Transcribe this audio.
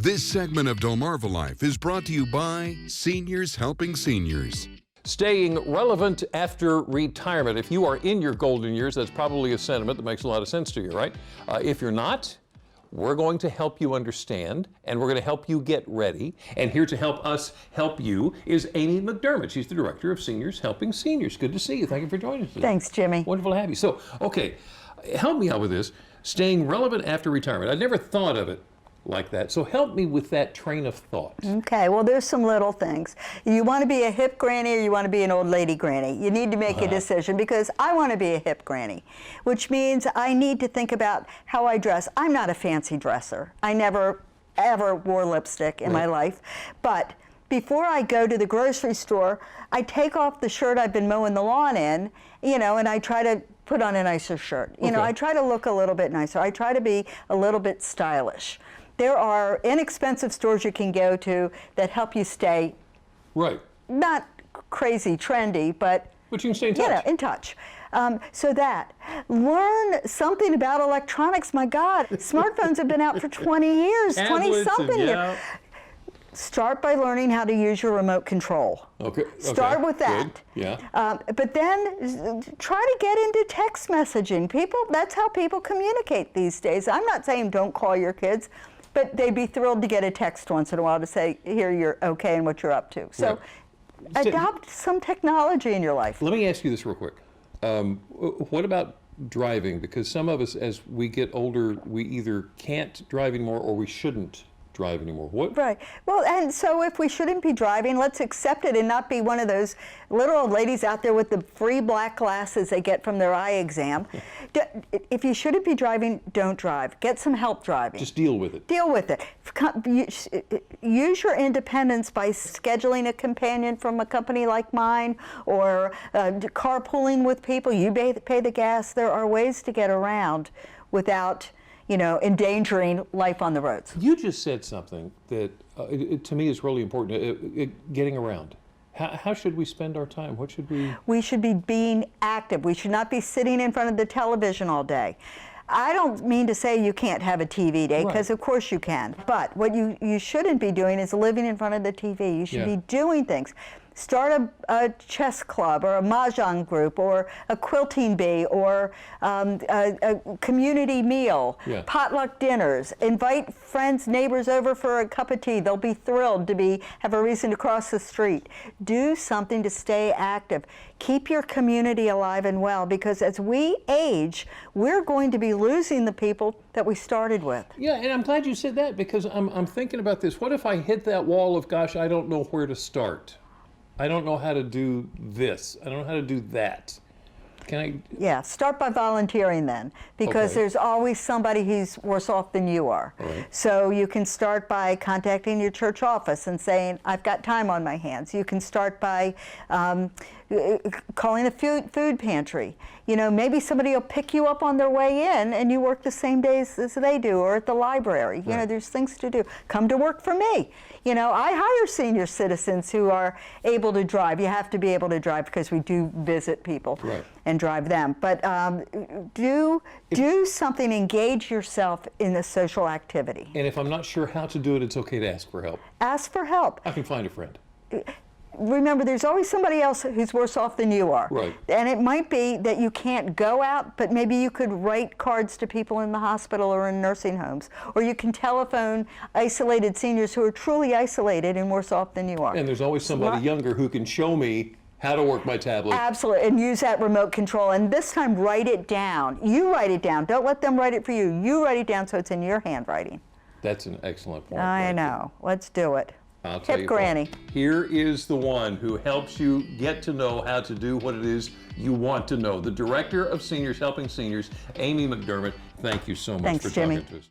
This segment of Delmarva Life is brought to you by Seniors Helping Seniors. Staying relevant after retirement. If you are in your golden years, that's probably a sentiment that makes a lot of sense to you, right? If you're not, we're going to help you understand, and we're going to help you get ready. And here to help us help you is Amy McDermott. She's the Director of Seniors Helping Seniors. Good to see you. Thank you for joining us today. Thanks, Jimmy. Wonderful to have you. So, okay, help me out with this. Staying relevant after retirement. I never thought of it like that. So help me with that train of thought. Okay, well, there's some little things. You want to be a hip granny or you want to be an old lady granny? You need to make a decision, because I want to be a hip granny, which means I need to think about how I dress. I'm not a fancy dresser. I never, ever wore lipstick in my life. But before I go to the grocery store, I take off the shirt I've been mowing the lawn in, and I try to put on a nicer shirt. I try to look a little bit nicer. I try to be a little bit stylish. There are inexpensive stores you can go to that help you stay not crazy trendy, but you can stay in touch. In touch. So that, learn something about electronics. My God, smartphones have been out for 20 years, 20-something years. Start by learning how to use your remote control. Start with that. Good. Yeah. But then try to get into text messaging. That's how people communicate these days. I'm not saying don't call your kids, but they'd be thrilled to get a text once in a while to say, here, you're okay and what you're up to. So adopt some technology in your life. Let me ask you this real quick. What about driving? Because some of us, as we get older, we either can't drive anymore or we shouldn't drive anymore. What? Right. Well, and so if we shouldn't be driving, let's accept it and not be one of those little old ladies out there with the free black glasses they get from their eye exam. If you shouldn't be driving, don't drive. Get some help driving. Just deal with it. Deal with it. Use your independence by scheduling a companion from a company like mine, or carpooling with people. You pay the gas. There are ways to get around without endangering life on the roads. You just said something that to me is really important, getting around. How should we spend our time? What should we? We should be being active. We should not be sitting in front of the television all day. I don't mean to say you can't have a TV day, because of course you can. But what you shouldn't be doing is living in front of the TV. You should be doing things. Start a chess club or a mahjong group or a quilting bee or a community meal, potluck dinners. Invite friends, neighbors over for a cup of tea. They'll be thrilled to have a reason to cross the street. Do something to stay active. Keep your community alive and well, because as we age, we're going to be losing the people that we started with. Yeah, and I'm glad you said that, because I'm thinking about this. What if I hit that wall of, gosh, I don't know where to start? I don't know how to do this. I don't know how to do that. Can I? Yeah, start by volunteering then, because there's always somebody who's worse off than you are. So you can start by contacting your church office and saying, I've got time on my hands. You can start by calling a food pantry. Maybe somebody will pick you up on their way in and you work the same days as they do, or at the library. There's things to do. Come to work for me. I hire senior citizens who are able to drive. You have to be able to drive, because we do visit people and drive them. But do something, engage yourself in the social activity. And if I'm not sure how to do it, it's okay to ask for help. Ask for help. I can find a friend. Remember, there's always somebody else who's worse off than you are. And it might be that you can't go out, but maybe you could write cards to people in the hospital or in nursing homes. Or you can telephone isolated seniors who are truly isolated and worse off than you are. And there's always somebody younger who can show me how to work my tablet. Absolutely, and use that remote control. And this time, write it down. You write it down. Don't let them write it for you. You write it down so it's in your handwriting. That's an excellent point. I know. Let's do it. I'll tell you Granny. Here is the one who helps you get to know how to do what it is you want to know. The Director of Seniors Helping Seniors, Amy McDermott. Thank you so much for talking to us.